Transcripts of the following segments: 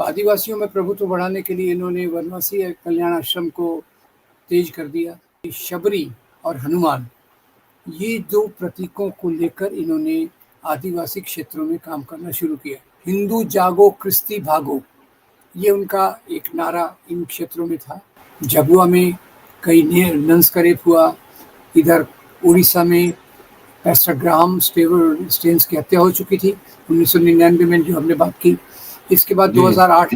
आदिवासियों में प्रभुत्व बढ़ाने के लिए इन्होंने वनवासी कल्याण आश्रम को तेज कर दिया। शबरी और हनुमान, ये दो प्रतीकों को लेकर इन्होंने आदिवासी क्षेत्रों में काम करना शुरू किया। हिंदू जागो क्रिस्ती भागो, ये उनका एक नारा इन क्षेत्रों में था। झाबुआ में कई नंस का रेप हुआ। इधर उड़ीसा में पैस्टर ग्राहम स्टेन्स की हत्या हो चुकी थी 1999 में, जो हमने बात की। इसके बाद 2008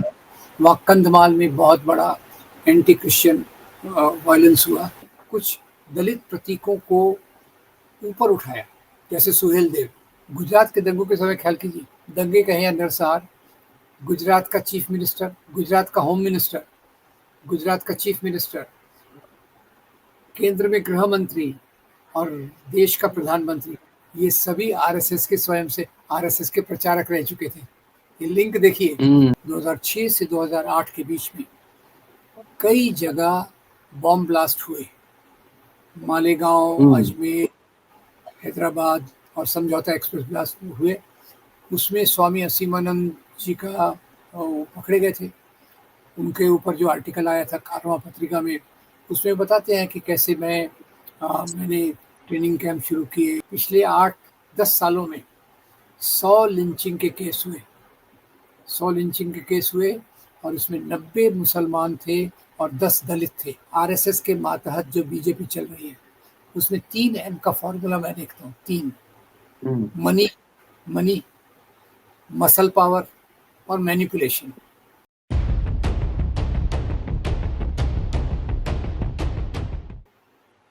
वहाँ कंधमाल में बहुत बड़ा एंटी क्रिश्चियन वायलेंस हुआ। कुछ दलित प्रतीकों को ऊपर उठाया, जैसे सुहेल देव। गुजरात के दंगों के समय ख्याल कीजिए, दंगे कहें या नरसंहार, गुजरात का चीफ मिनिस्टर, गुजरात का होम मिनिस्टर, गुजरात का चीफ मिनिस्टर, केंद्र में गृह मंत्री और देश का प्रधानमंत्री, ये सभी आरएसएस के स्वयं से आरएसएस के प्रचारक रह चुके थे। ये लिंक देखिए, 2006 से 2008 के बीच में कई जगह बॉम्ब ब्लास्ट हुए। मालेगांव, अजमेर, हैदराबाद और समझौता एक्सप्रेस ब्लास्ट हुए। उसमें स्वामी असीमानंद जी का पकड़े गए थे। उनके ऊपर जो आर्टिकल आया था कारवां पत्रिका में, उसमें बताते हैं कि कैसे मैंने ट्रेनिंग कैंप शुरू किए। पिछले 8-10 सालों में 100 लिंचिंग के केस हुए, 100 लिंचिंग के केस हुए, और इसमें 90 मुसलमान थे और 10 दलित थे। आरएसएस के मातहत जो बीजेपी चल रही है, उसमें 3M का फॉर्मूला मैं देखता हूँ। 3 मनी, मसल पावर और मैनिपुलेशन।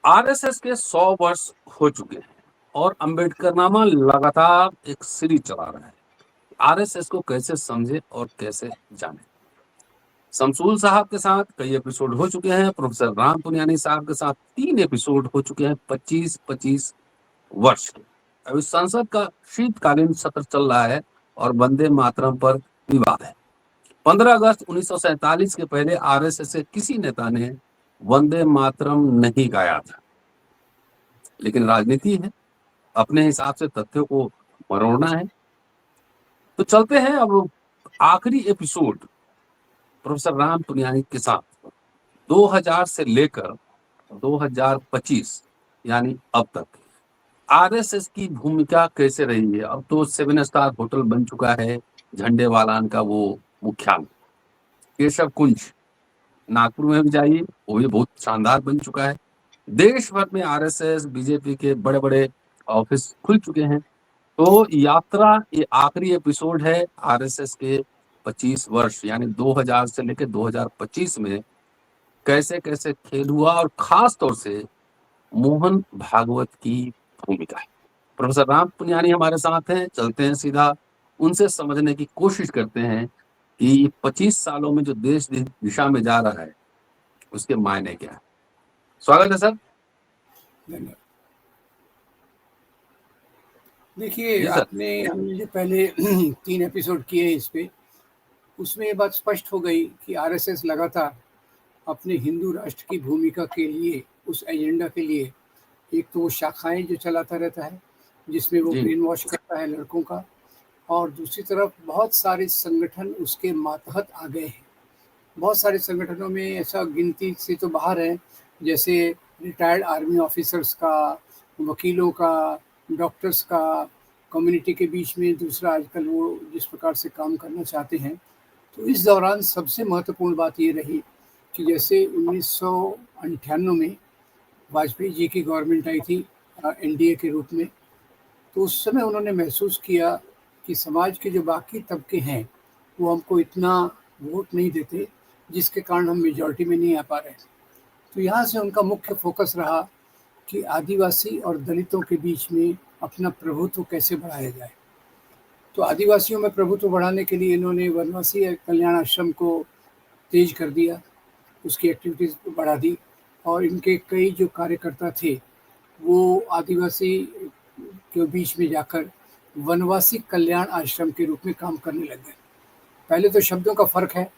आरएसएस के 100 वर्ष हो चुके हैं और अंबेडकरनामा लगातार एक सीरीज चला रहा है। आरएसएस को कैसे समझे और कैसे जाने। शमसूल साहब के साथ कई एपिसोड हो चुके हैं, प्रोफेसर राम पुनियानी साहब के साथ 3 एपिसोड हो चुके हैं 25-25 वर्ष के। अभी संसद का शीतकालीन सत्र चल रहा है और वंदे मातरम पर विवाद है। 15 अगस्त 1947 के पहले आरएसएस के किसी नेता ने वंदे मातरम नहीं गाया था, लेकिन राजनीति है, अपने हिसाब से तथ्यों को मरोड़ना है। तो चलते हैं अब आखिरी एपिसोड प्रोफेसर राम पुनियानी के साथ 2000 से लेकर 2025 यानी अब तक आरएसएस की भूमिका कैसे रही है। अब तो 7 स्टार होटल बन चुका है झंडे वालान का वो मुख्यालय। केशव कुंज नागपुर में भी जाइए, वो भी बहुत शानदार बन चुका है। देश भर में आरएसएस बीजेपी के बड़े बड़े ऑफिस खुल चुके हैं। तो यात्रा, ये आखिरी एपिसोड है आरएसएस के 25 वर्ष यानी 2000 से लेकर 2025 में कैसे कैसे खेल हुआ, और खास तौर से मोहन भागवत की भूमिका है। प्रोफेसर राम पुनियानी हमारे साथ हैं, चलते हैं सीधा उनसे समझने की कोशिश करते हैं कि 25 सालों में जो देश दिशा में जा रहा है उसके मायने क्या है। स्वागत है सर। धन्यवाद। देखिए, हमने जो पहले 3 एपिसोड किए इस पे, उसमें ये बात स्पष्ट हो गई कि आरएसएस लगातार अपने हिंदू राष्ट्र की भूमिका के लिए, उस एजेंडा के लिए, एक तो वो शाखाएं जो चलाता रहता है जिसमें वो ब्रेन वॉश करता है लड़कों का, और दूसरी तरफ बहुत सारे संगठन उसके मातहत आ गए हैं। बहुत सारे संगठनों में ऐसा गिनती से तो बाहर है, जैसे रिटायर्ड आर्मी ऑफिसर्स का, वकीलों का, डॉक्टर्स का, कम्युनिटी के बीच में दूसरा आजकल वो जिस प्रकार से काम करना चाहते हैं। तो इस दौरान सबसे महत्वपूर्ण बात ये रही कि जैसे 1998 में वाजपेयी जी की गवर्नमेंट आई थी एनडीए के रूप में, तो उस समय उन्होंने महसूस किया कि समाज के जो बाकी तबके हैं वो हमको इतना वोट नहीं देते, जिसके कारण हम मेजॉरिटी में नहीं आ पा रहे। तो यहाँ से उनका मुख्य फोकस रहा कि आदिवासी और दलितों के बीच में अपना प्रभुत्व कैसे बढ़ाया जाए। तो आदिवासियों में प्रभुत्व बढ़ाने के लिए इन्होंने वनवासी कल्याण आश्रम को तेज कर दिया, उसकी एक्टिविटीज़ बढ़ा दी, और इनके कई जो कार्यकर्ता थे वो आदिवासी के बीच में जाकर वनवासी कल्याण आश्रम के रूप में काम करने लग गए। पहले तो शब्दों का फ़र्क है,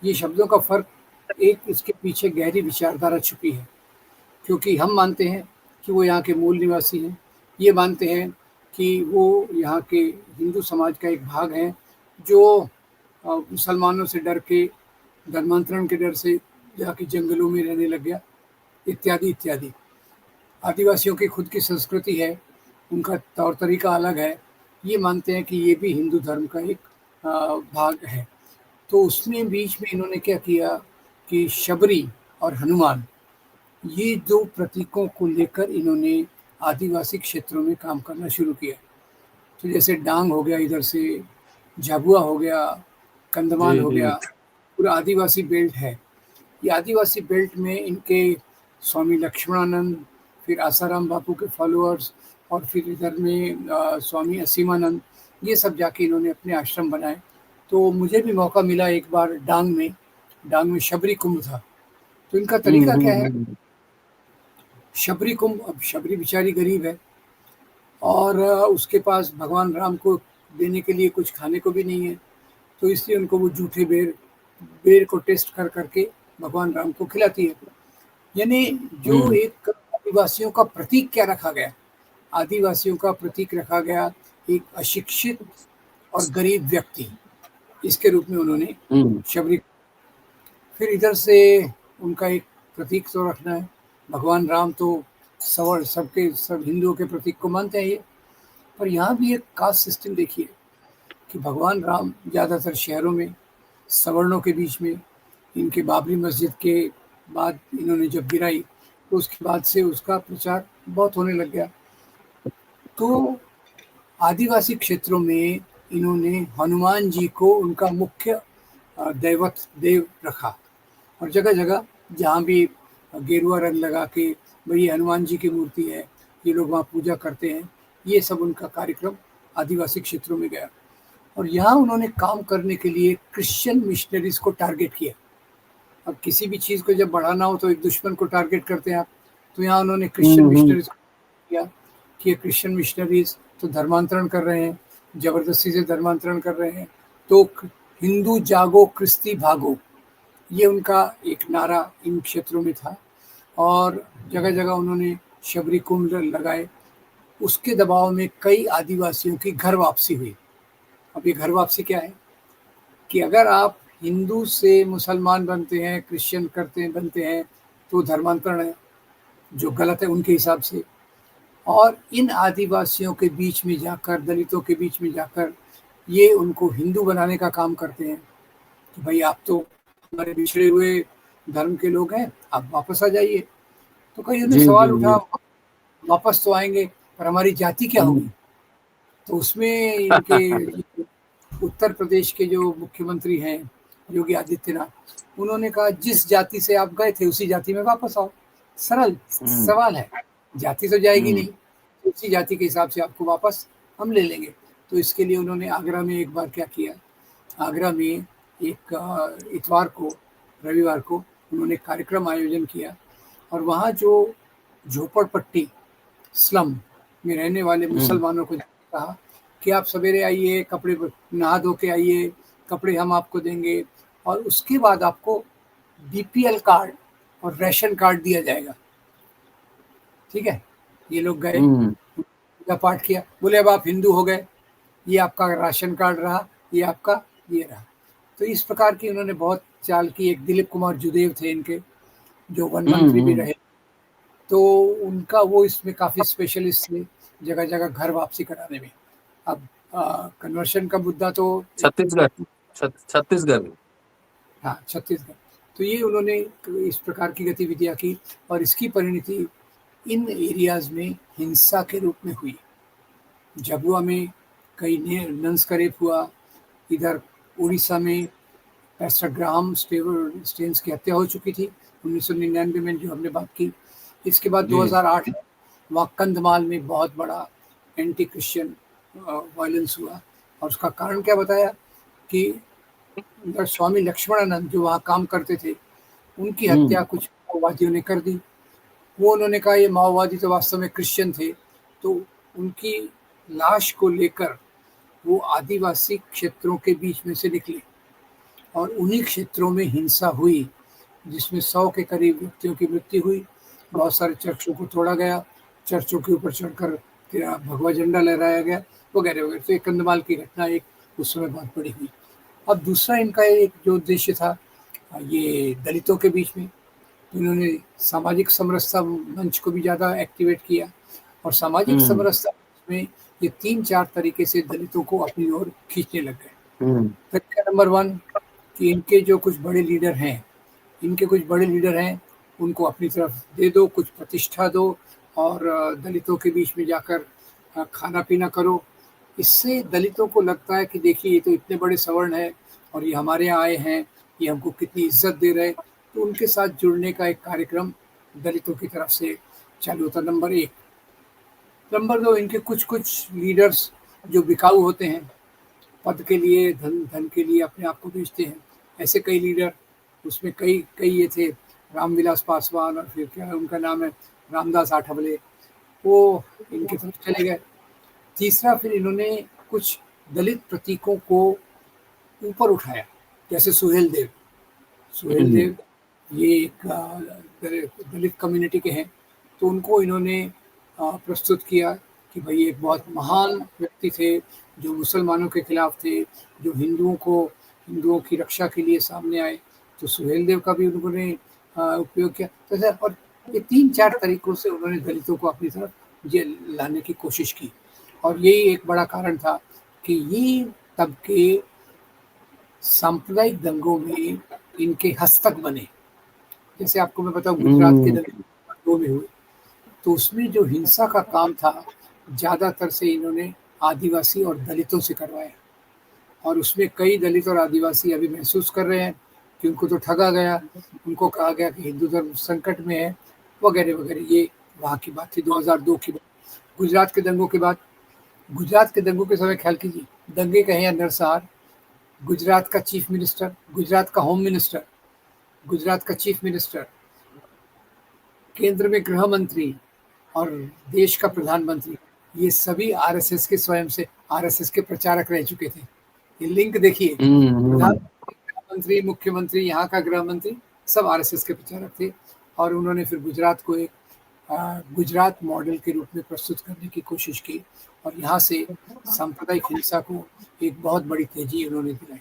ये शब्दों का फ़र्क, एक इसके पीछे गहरी विचारधारा छुपी है, क्योंकि हम मानते हैं कि वो यहाँ के मूल निवासी हैं, ये मानते हैं कि वो यहाँ के हिंदू समाज का एक भाग है जो मुसलमानों से डर के, धर्मांतरण के डर से जाके जंगलों में रहने लग गया, इत्यादि इत्यादि। आदिवासियों की खुद की संस्कृति है, उनका तौर तरीका अलग है, ये मानते हैं कि ये भी हिंदू धर्म का एक भाग है। तो उसमें बीच में इन्होंने क्या किया कि शबरी और हनुमान, ये दो प्रतीकों को लेकर इन्होंने आदिवासी क्षेत्रों में काम करना शुरू किया। तो जैसे डांग हो गया, इधर से झाबुआ हो गया, कंधमाल जी हो जी। गया, पूरा आदिवासी बेल्ट है। ये आदिवासी बेल्ट में इनके स्वामी लक्ष्मणानंद, फिर आसाराम बापू के फॉलोअर्स, और फिर इधर में स्वामी असीमानंद, ये सब जाके इन्होंने अपने आश्रम बनाए। तो मुझे भी मौका मिला एक बार डांग में शबरी कुंभ था। तो इनका तरीका क्या है, शबरी कुंभ, अब शबरी बेचारी गरीब है और उसके पास भगवान राम को देने के लिए कुछ खाने को भी नहीं है, तो इसलिए उनको वो जूठे बेर को टेस्ट कर करके भगवान राम को खिलाती है। यानी जो एक आदिवासियों का प्रतीक क्या रखा गया, आदिवासियों का प्रतीक रखा गया एक अशिक्षित और गरीब व्यक्ति, इसके रूप में उन्होंने शबरी। फिर इधर से उनका एक प्रतीक तो रखना है, भगवान राम तो सबके सब हिंदुओं के प्रतीक को मानते हैं ये। पर यहाँ भी एक कास्ट सिस्टम देखिए कि भगवान राम ज़्यादातर शहरों में सवर्णों के बीच में, इनके बाबरी मस्जिद के बाद इन्होंने जब गिराई तो उसके बाद से उसका प्रचार बहुत होने लग गया। तो आदिवासी क्षेत्रों में इन्होंने हनुमान जी को उनका मुख्य देव रखा, और जगह जगह जहाँ भी गेरुआ रंग लगा के भाई हनुमान जी की मूर्ति है, ये लोग वहाँ पूजा करते हैं, ये सब उनका कार्यक्रम आदिवासी क्षेत्रों में गया। और यहाँ उन्होंने काम करने के लिए क्रिश्चियन मिशनरीज को टारगेट किया। अब किसी भी चीज़ को जब बढ़ाना हो तो एक दुश्मन को टारगेट करते हैं आप, तो यहाँ उन्होंने क्रिश्चियन मिशनरीज को किया कि ये क्रिश्चियन मिशनरीज तो धर्मांतरण कर रहे हैं, ज़बरदस्ती से धर्मांतरण कर रहे हैं, तो हिंदू जागो क्रिस्ती भागो, ये उनका एक नारा इन क्षेत्रों में था। और जगह जगह उन्होंने शबरी कुंभ लगाए। उसके दबाव में कई आदिवासियों की घर वापसी हुई। अब ये घर वापसी क्या है कि अगर आप हिंदू से मुसलमान बनते हैं, क्रिश्चियन बनते हैं, तो धर्मांतरण है, जो गलत है उनके हिसाब से। और इन आदिवासियों के बीच में जाकर, दलितों के बीच में जाकर ये उनको हिंदू बनाने का काम करते हैं कि भाई आप तो हमारे बिछड़े हुए धर्म के लोग हैं, आप वापस आ जाइए। तो कई ने सवाल उठा, वापस तो आएंगे पर हमारी जाति क्या होगी? तो उसमें इनके उत्तर प्रदेश के जो मुख्यमंत्री हैं योगी आदित्यनाथ, उन्होंने कहा जिस जाति से आप गए थे उसी जाति में वापस आओ। सरल सवाल है, जाति तो जाएगी नहीं, उसी जाति के हिसाब से आपको वापस हम ले लेंगे। तो इसके लिए उन्होंने आगरा में एक बार क्या किया, आगरा में एक इतवार को, रविवार को उन्होंने कार्यक्रम आयोजन किया, और वहाँ जो झोपड़पट्टी स्लम में रहने वाले मुसलमानों को कहा कि आप सवेरे आइए, कपड़े नहा धो के आइए, कपड़े हम आपको देंगे, और उसके बाद आपको बीपीएल कार्ड और राशन कार्ड दिया जाएगा। ठीक है, ये लोग गए, पूजा पाठ किया, बोले अब आप हिंदू हो गए, ये आपका राशन कार्ड रहा, ये आपका ये रहा। तो इस प्रकार की उन्होंने बहुत चाल की। एक दिलीप कुमार जुदेव थे इनके, जो वन मंत्री भी रहे, तो उनका वो इसमें काफ़ी स्पेशलिस्ट थे, जगह जगह घर वापसी कराने में। अब कन्वर्शन का मुद्दा तो छत्तीसगढ़ हाँ, छत्तीसगढ़। तो ये उन्होंने इस प्रकार की गतिविधियां की, और इसकी परिणति इन एरियाज में हिंसा के रूप में हुई। झाबुआ में कई नंस का रेप हुआ, इधर उड़ीसा में ग्राहम स्टेन्स की हत्या हो चुकी थी 1999 में, जो हमने बात की। इसके बाद 2008 वहाँ कंधमाल में बहुत बड़ा एंटी क्रिश्चियन वायलेंस हुआ, और उसका कारण क्या बताया कि स्वामी लक्ष्मणानंद जो वहाँ काम करते थे, उनकी हत्या कुछ माओवादियों ने कर दी। वो उन्होंने कहा ये माओवादी तो वास्तव में क्रिश्चियन थे, तो उनकी लाश को लेकर वो आदिवासी क्षेत्रों के बीच में से निकले, और उन्हीं क्षेत्रों में हिंसा हुई, जिसमें 100 के करीब व्यक्तियों की मृत्यु हुई। बहुत सारे चर्चों को तोड़ा गया, चर्चों के ऊपर चढ़कर भगवा झंडा लहराया गया, वगैरह वगैरह। तो एक कंधमाल की घटना एक उस समय बहुत बड़ी हुई। अब दूसरा इनका एक जो उद्देश्य था ये दलितों के बीच में, तो इन्होंने सामाजिक समरसता मंच को भी ज़्यादा एक्टिवेट किया और सामाजिक समरसता में ये 3-4 तरीके से दलितों को अपनी ओर खींचने लग गए। तरीका नंबर 1 कि इनके जो कुछ बड़े लीडर हैं उनको अपनी तरफ दे दो, कुछ प्रतिष्ठा दो और दलितों के बीच में जाकर खाना पीना करो। इससे दलितों को लगता है कि देखिए ये तो इतने बड़े सवर्ण हैं और ये हमारे यहाँ आए हैं, ये हमको कितनी इज्जत दे रहे हैं, तो उनके साथ जुड़ने का एक कार्यक्रम दलितों की तरफ से चालू होता। नंबर 1। नंबर 2, इनके कुछ लीडर्स जो बिकाऊ होते हैं, पद के लिए, धन के लिए अपने आप को बेचते हैं, ऐसे कई लीडर, उसमें कई ये थे, रामविलास पासवान और फिर क्या उनका नाम है, रामदास आठवले, वो इनकी तरफ चले गए। तीसरा, फिर इन्होंने कुछ दलित प्रतीकों को ऊपर उठाया, जैसे सुहेल देव ये एक दलित कम्युनिटी के हैं, तो उनको इन्होंने प्रस्तुत किया कि भाई एक बहुत महान व्यक्ति थे जो मुसलमानों के खिलाफ थे, जो हिंदुओं की रक्षा के लिए सामने आए, तो सुहेल देव का भी उन्होंने उपयोग किया। तो और ये 3-4 तरीकों से उन्होंने दलितों को अपनी तरफ लाने की कोशिश की और यही एक बड़ा कारण था कि ये तबके सांप्रदायिक दंगों में इनके हस्तक बने। जैसे आपको मैं बताऊं, गुजरात के दंगे में हुए, तो उसमें जो हिंसा का काम था ज़्यादातर से इन्होंने आदिवासी और दलितों से करवाया और उसमें कई दलित और आदिवासी अभी महसूस कर रहे हैं कि उनको तो ठगा गया, उनको कहा गया कि हिंदू धर्म संकट में है वगैरह वगैरह। ये वहाँ की बात थी, 2002 की बात। गुजरात के दंगों के समय ख्याल कीजिए, दंगे कहें या नरसंहार, गुजरात का चीफ मिनिस्टर, गुजरात का होम मिनिस्टर, गुजरात का चीफ मिनिस्टर, केंद्र में गृह मंत्री और देश का प्रधानमंत्री, ये सभी आरएसएस के स्वयं से आरएसएस के प्रचारक रह चुके थे। ये लिंक देखिए, प्रधानमंत्री, मुख्यमंत्री, यहाँ का गृह मंत्री, सब आरएसएस के प्रचारक थे और उन्होंने फिर गुजरात को एक गुजरात मॉडल के रूप में प्रस्तुत करने की कोशिश की और यहाँ से सांप्रदायिक हिंसा को एक बहुत बड़ी तेजी उन्होंने दिलाई।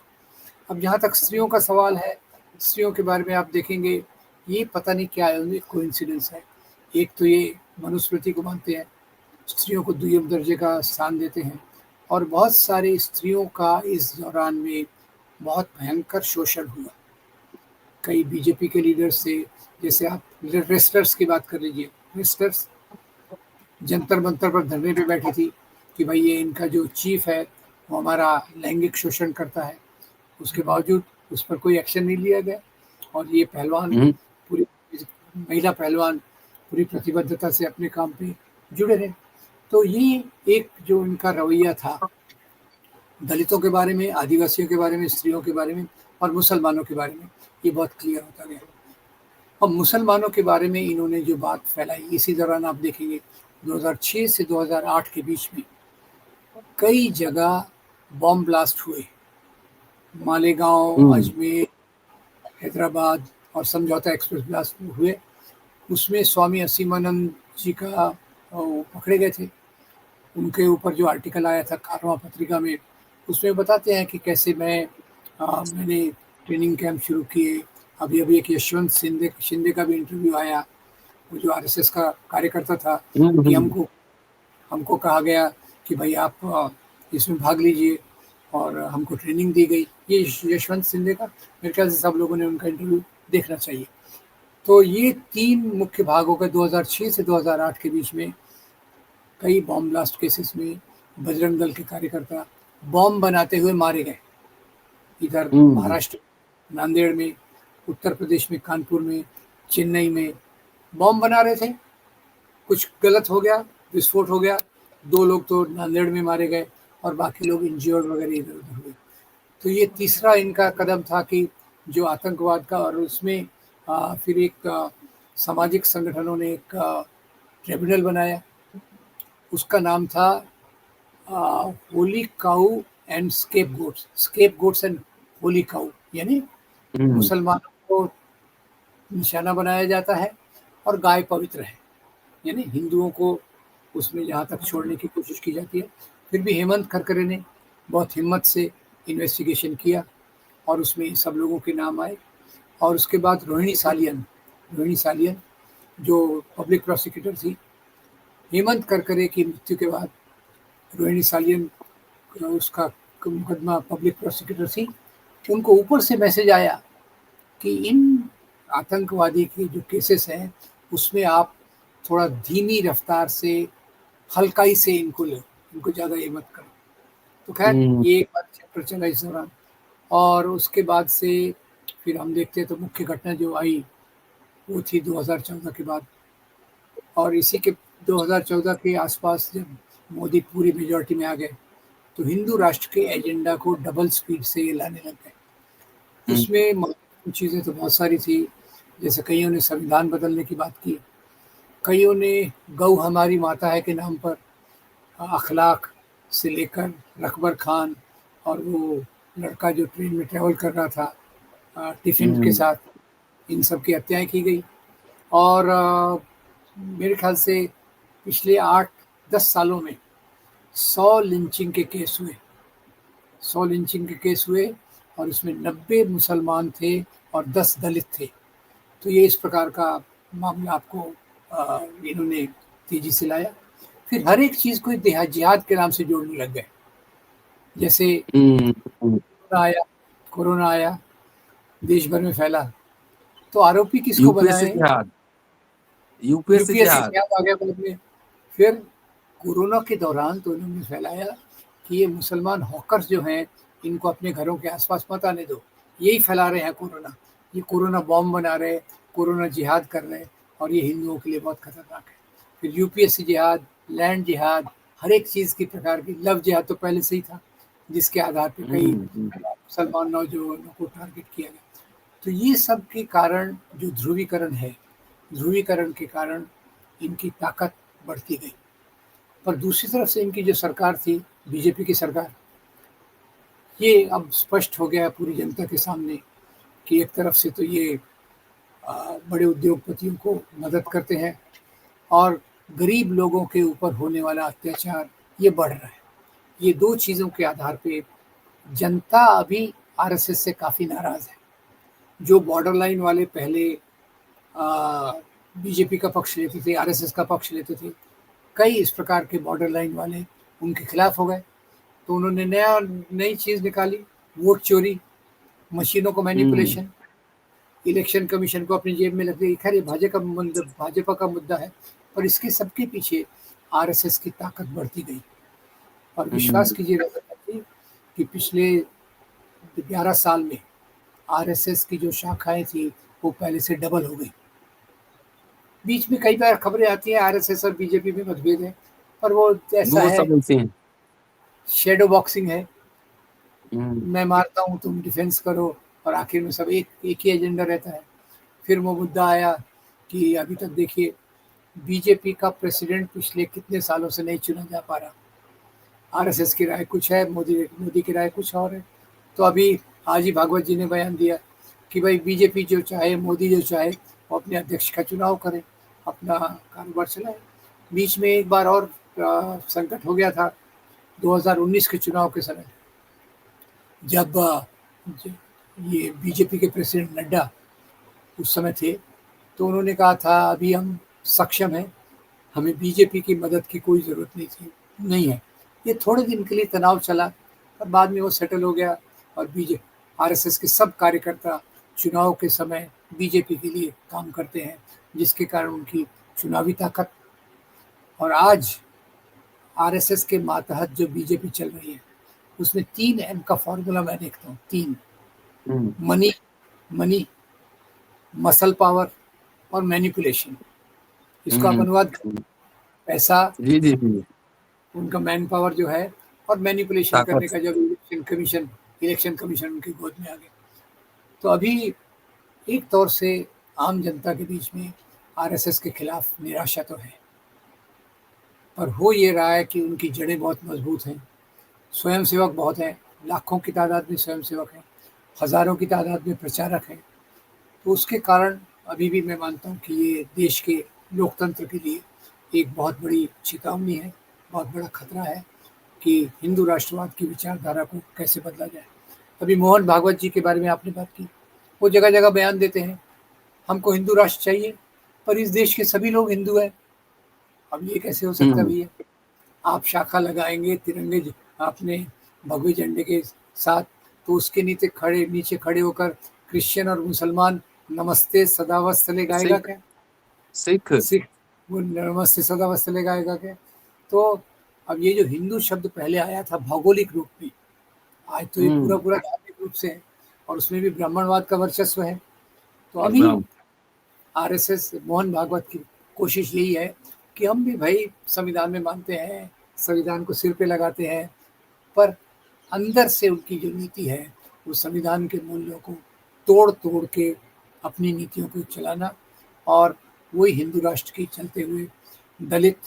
अब जहाँ तक स्त्रियों का सवाल है, स्त्रियों के बारे में आप देखेंगे, ये पता नहीं क्या है, कोइंसिडेंस है। एक तो ये मनुस्मृति को मानते हैं, स्त्रियों को दुय्यम दर्जे का स्थान देते हैं और बहुत सारे स्त्रियों का इस दौरान में बहुत भयंकर शोषण हुआ। कई बीजेपी के लीडर्स से, जैसे आप रेस्टर्स की बात कर लीजिए, रेस्टर्स जंतर मंतर पर धरने पे बैठी थी कि भाई ये इनका जो चीफ है वो हमारा लैंगिक शोषण करता है, उसके बावजूद उस पर कोई एक्शन नहीं लिया गया और ये पहलवान, पूरी महिला पहलवान पूरी प्रतिबद्धता से अपने काम पे जुड़े रहे। तो ये एक जो इनका रवैया था दलितों के बारे में, आदिवासियों के बारे में, स्त्रियों के बारे में और मुसलमानों के बारे में, ये बहुत क्लियर होता गया। और मुसलमानों के बारे में इन्होंने जो बात फैलाई, इसी दौरान आप देखेंगे 2006 से 2008 के बीच में कई जगह बॉम्ब ब्लास्ट हुए, मालेगांव, अजमेर, हैदराबाद और समझौता एक्सप्रेस ब्लास्ट हुए। उसमें स्वामी असीमानंद जी का पकड़े गए थे, उनके ऊपर जो आर्टिकल आया था कारवां पत्रिका में, उसमें बताते हैं कि कैसे मैंने ट्रेनिंग कैंप शुरू किए। अभी एक यशवंत शिंदे का भी इंटरव्यू आया, वो जो आरएसएस का कार्यकर्ता था, कि हमको कहा गया कि भाई आप इसमें भाग लीजिए और हमको ट्रेनिंग दी गई। ये यशवंत शिंदे का, मेरे ख्याल से सब लोगों ने उनका इंटरव्यू देखना चाहिए। तो ये 3 मुख्य भाग हो गए। 2006 से 2008 के बीच में कई बॉम्ब ब्लास्ट केसेस में बजरंग दल के कार्यकर्ता बॉम्ब बनाते हुए मारे गए। इधर महाराष्ट्र नांदेड़ में, उत्तर प्रदेश में कानपुर में, चेन्नई में बॉम्ब बना रहे थे, कुछ गलत हो गया, विस्फोट हो गया, 2 लोग तो नांदेड़ में मारे गए और बाकी लोग इंजर्ड वगैरह इधर उधर हुए। तो ये तीसरा इनका कदम था कि जो आतंकवाद का, और उसमें फिर एक सामाजिक संगठनों ने एक ट्रिब्यूनल बनाया, उसका नाम था होली काऊ एंड स्केपगोट्स एंड होली काऊ, यानी मुसलमानों को निशाना बनाया जाता है और गाय पवित्र है, यानी हिंदुओं को उसमें जहाँ तक छोड़ने की कोशिश की जाती है। फिर भी हेमंत खरकरे ने बहुत हिम्मत से इन्वेस्टिगेशन किया और उसमें सब लोगों के नाम आए। और उसके बाद रोहिणी सालियन जो पब्लिक प्रोसिक्यूटर थी, हेमंत करकरे की मृत्यु के बाद रोहिणी सालियन उसका मुकदमा पब्लिक प्रोसिक्यूटर थी। उनको ऊपर से मैसेज आया कि इन आतंकवादी के जो केसेस हैं उसमें आप थोड़ा धीमी रफ्तार से, हल्काई से इनको लो, इनको ज़्यादा ये मत करो। तो खैर ये एक बार चैप्टर चला इस दौरान। और उसके बाद से फिर हम देखते हैं तो मुख्य घटना जो आई वो थी 2014 के बाद। और इसी के 2014 के आसपास जब मोदी पूरी मेजॉरिटी में आ गए तो हिंदू राष्ट्र के एजेंडा को डबल स्पीड से ये लाने लग गए। उसमें महत्वपूर्ण चीज़ें तो बहुत सारी थी, जैसे कईयों ने संविधान बदलने की बात की, कईयों ने गौ हमारी माता है के नाम पर अखलाक से लेकर रकबर खान और वो लड़का जो ट्रेन में ट्रैवल कर रहा था टिफिन के साथ, इन सब की हत्याएं की गई। और मेरे ख्याल से पिछले 8-10 सालों में 100 लिंचिंग के केस हुए, 100 लिंचिंग के केस हुए और इसमें 90 मुसलमान थे और 10 दलित थे। तो ये इस प्रकार का मामला आपको इन्होंने तेजी से लाया। फिर हर एक चीज़ को जिहाद के नाम से जोड़ने लग गए। जैसे कोरोना आया, देश भर में फैला, तो आरोपी किसको बनाए? यूपीएससी जिहाद आ गया बाद में। फिर कोरोना के दौरान तो उन्होंने फैलाया कि ये मुसलमान हॉकर्स जो हैं इनको अपने घरों के आसपास मत आने दो, यही फैला रहे हैं कोरोना, ये कोरोना बॉम्ब बना रहे, कोरोना जिहाद कर रहे हैं और ये हिंदुओं के लिए बहुत खतरनाक है। फिर यूपीएससी जिहाद, लैंड जिहाद, हर एक चीज़ की प्रकार की, लव जिहाद तो पहले से ही था जिसके आधार पर कई मुसलमान नौजवानों को टारगेट किया गया। तो ये सब के कारण जो ध्रुवीकरण है, ध्रुवीकरण के कारण इनकी ताकत बढ़ती गई। पर दूसरी तरफ से इनकी जो सरकार थी, बीजेपी की सरकार, ये अब स्पष्ट हो गया पूरी जनता के सामने कि एक तरफ से तो ये बड़े उद्योगपतियों को मदद करते हैं और गरीब लोगों के ऊपर होने वाला अत्याचार ये बढ़ रहा है। ये दो चीज़ों के आधार पे जनता अभी आरएसएस से काफ़ी नाराज़ है। जो बॉर्डर लाइन वाले पहले बीजेपी का पक्ष लेते थे, आरएसएस का पक्ष लेते थे, कई इस प्रकार के बॉर्डर लाइन वाले उनके खिलाफ हो गए। तो उन्होंने नई चीज़ निकाली, वोट चोरी, मशीनों को मैनिपुलेशन, इलेक्शन कमीशन को अपनी जेब में लग गई। खैर ये भाजपा का मुद्दा है, पर इसके सबके पीछे आरएसएस की ताकत बढ़ती गई। और विश्वास कीजिए कि पिछले 11 साल में आरएसएस की जो शाखाएं थी वो पहले से डबल हो गई। बीच में कई बार खबरें आती हैं आरएसएस और बीजेपी में मतभेद है, पर वो ऐसा है, शेडो बॉक्सिंग है, मैं मारता हूँ तुम डिफेंस करो, और आखिर में सब एक ही एजेंडा रहता है। फिर वो मुद्दा आया कि अभी तक देखिए बीजेपी का प्रेसिडेंट पिछले कितने सालों से नहीं चुना जा पा रहा। आरएसएस की राय कुछ है, मोदी की राय कुछ और है। तो अभी आज ही भागवत जी ने बयान दिया कि भाई बीजेपी जो चाहे, मोदी जो चाहे, वो अपने अध्यक्ष का चुनाव करे, अपना कारोबार चलाए। बीच में एक बार और संकट हो गया था 2019 के चुनाव के समय, जब ये बीजेपी के प्रेसिडेंट नड्डा उस समय थे, तो उन्होंने कहा था अभी हम सक्षम हैं, हमें बीजेपी की मदद की कोई ज़रूरत नहीं है। ये थोड़े दिन के लिए तनाव चला, पर बाद में वो सेटल हो गया और आरएसएस के सब कार्यकर्ता चुनाव के समय बीजेपी के लिए काम करते हैं, जिसके कारण उनकी चुनावी ताकत। और आज आरएसएस के मातहत जो बीजेपी चल रही है उसमें 3 M का फॉर्मूला मैं देखता हूँ, 3, मनी, मसल पावर और मैनिपुलेशन। इसका अनुवाद पैसा, उनका मैन पावर जो है, और मैनिपुलेशन करने का जब इलेक्शन कमीशन उनकी गोद में आ गया। तो अभी एक तौर से आम जनता के बीच में आरएसएस के खिलाफ निराशा तो है, पर हो ये रहा है कि उनकी जड़ें बहुत मजबूत हैं, स्वयंसेवक बहुत हैं, लाखों की तादाद में स्वयंसेवक हैं, हज़ारों की तादाद में प्रचारक हैं। तो उसके कारण अभी भी मैं मानता हूँ कि ये देश के लोकतंत्र के लिए एक बहुत बड़ी चेतावनी है, बहुत बड़ा खतरा है कि हिंदू राष्ट्रवाद की विचारधारा को कैसे बदला जाए। अभी मोहन भागवत जी के बारे में आपने बात की, वो जगह जगह बयान देते हैं हमको हिंदू राष्ट्र चाहिए, पर इस देश के सभी लोग हिंदू हैं। अब ये कैसे हो सकता है भैया? आप शाखा लगाएंगे तिरंगे अपने भगवे झंडे के साथ, तो उसके नीचे खड़े होकर क्रिश्चियन और मुसलमान नमस्ते सदावस्तले गाएगा क्या? सिख वो नमस्ते सदावस्तले गाएगा क्या? तो अब ये जो हिंदू शब्द पहले आया था भौगोलिक रूप में, आज तो ये पूरा पूरा धार्मिक रूप से है, और उसमें भी ब्राह्मणवाद का वर्चस्व है। तो अभी आरएसएस मोहन भागवत की कोशिश यही है कि हम भी भाई संविधान में मानते हैं, संविधान को सिर पे लगाते हैं, पर अंदर से उनकी जो नीति है वो संविधान के मूल्यों को तोड़ तोड़ के अपनी नीतियों को चलाना, और वही हिंदू राष्ट्र के चलते हुए दलित,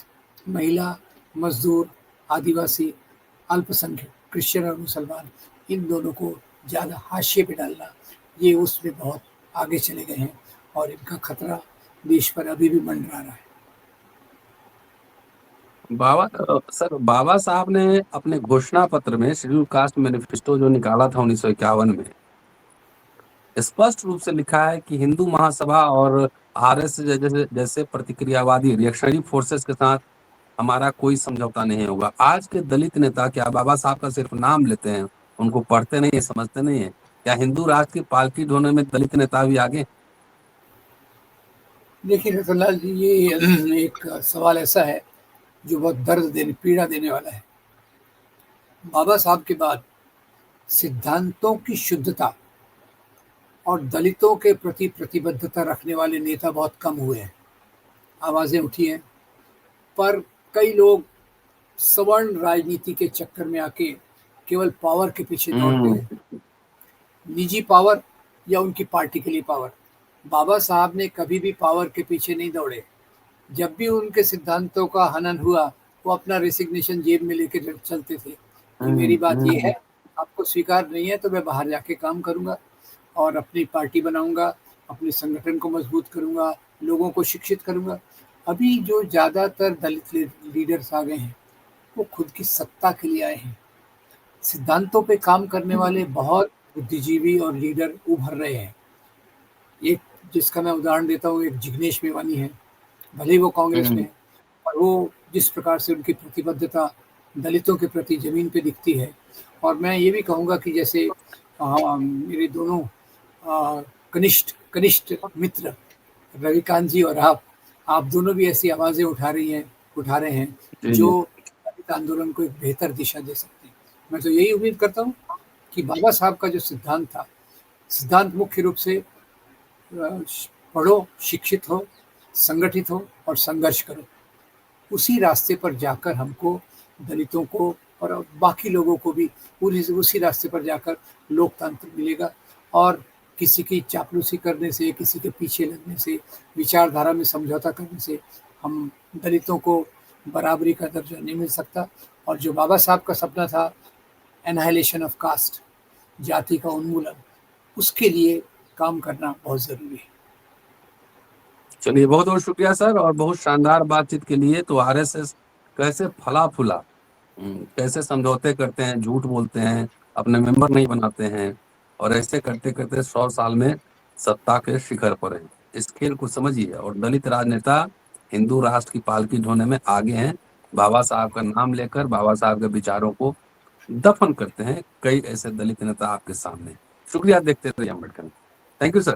महिला, मजदूर, आदिवासी, अल्पसंख्यक, क्रिश्चियन और मुसलमान, इन दोनों को ज़्यादा हाशिए पे डालना, ये उसमें बहुत आगे चले गए हैं और इनका खतरा देश पर अभी भी मंडरा रहा है। बाबा साहब ने अपने घोषणा पत्र में शेड्यूल कास्ट मैनिफेस्टो जो निकाला था 1951 में, स्पष्ट रूप से लिखा है कि हिंदू महासभा और आरएसएस जैसे प्रतिक्रियावादी रिएक्शनरी फोर्सेस के साथ हमारा कोई समझौता नहीं होगा। आज के दलित नेता क्या बाबा साहब का सिर्फ नाम लेते हैं, उनको पढ़ते नहीं है, समझते नहीं है? क्या हिंदू राष्ट्र की पालकी ढोने में दलित नेता भी आगे? देखिए रतनलाल जी, ये एक सवाल ऐसा है जो बहुत पीड़ा देने वाला है। बाबा साहब के बाद सिद्धांतों की शुद्धता और दलितों के प्रति प्रतिबद्धता रखने वाले नेता बहुत कम हुए हैं। आवाजें उठी हैं, पर कई लोग सवर्ण राजनीति के चक्कर में आके केवल पावर के पीछे दौड़ते हैं, निजी पावर या उनकी पार्टी के लिए पावर। बाबा साहब ने कभी भी पावर के पीछे नहीं दौड़े। जब भी उनके सिद्धांतों का हनन हुआ, वो अपना रेसिग्नेशन जेब में लेके चलते थे कि मेरी बात ये है, आपको स्वीकार नहीं है तो मैं बाहर जाके काम करूंगा और अपनी पार्टी बनाऊंगा, अपने संगठन को मजबूत करूंगा, लोगों को शिक्षित करूंगा। अभी जो ज़्यादातर दलित लीडर्स आ गए हैं वो खुद की सत्ता के लिए आए हैं। सिद्धांतों पे काम करने वाले बहुत बुद्धिजीवी और लीडर उभर रहे हैं। एक जिसका मैं उदाहरण देता हूँ, एक जिग्नेश मेवानी है, भले ही वो कांग्रेस में है, और वो जिस प्रकार से उनकी प्रतिबद्धता दलितों के प्रति जमीन पे दिखती है। और मैं ये भी कहूँगा कि जैसे मेरे दोनों कनिष्ठ मित्र रविकांत जी और आप दोनों भी ऐसी आवाज़ें उठा रहे हैं जो दलित आंदोलन को एक बेहतर दिशा दे सकते हैं। मैं तो यही उम्मीद करता हूँ कि बाबा साहब का जो सिद्धांत था, सिद्धांत मुख्य रूप से पढ़ो, शिक्षित हो, संगठित हो और संघर्ष करो, उसी रास्ते पर जाकर हमको दलितों को और बाकी लोगों को भी उसी रास्ते पर जाकर लोकतंत्र मिलेगा। और किसी की चापलूसी करने से, किसी के पीछे लगने से, विचारधारा में समझौता करने से हम दलितों को बराबरी का दर्जा नहीं मिल सकता। और जो बाबा साहब का सपना था, एनाहिलेशन ऑफ कास्ट, जाति का उन्मूलन, उसके लिए काम करना बहुत जरूरी है। चलिए, बहुत बहुत शुक्रिया सर, और बहुत शानदार बातचीत के लिए। तो आरएसएस कैसे फला फूला, कैसे समझौते करते हैं, झूठ बोलते हैं, अपने मेंबर नहीं बनाते हैं, और ऐसे करते करते 100 साल में सत्ता के शिखर पर है। इस खेल को समझिए। और दलित राजनेता हिंदू राष्ट्र की पालकी ढोने में आगे हैं। बाबा साहब का नाम लेकर बाबा साहब के विचारों को दफन करते हैं कई ऐसे दलित नेता आपके सामने। शुक्रिया, देखते रहिए अम्बेडकर। Thank you sir.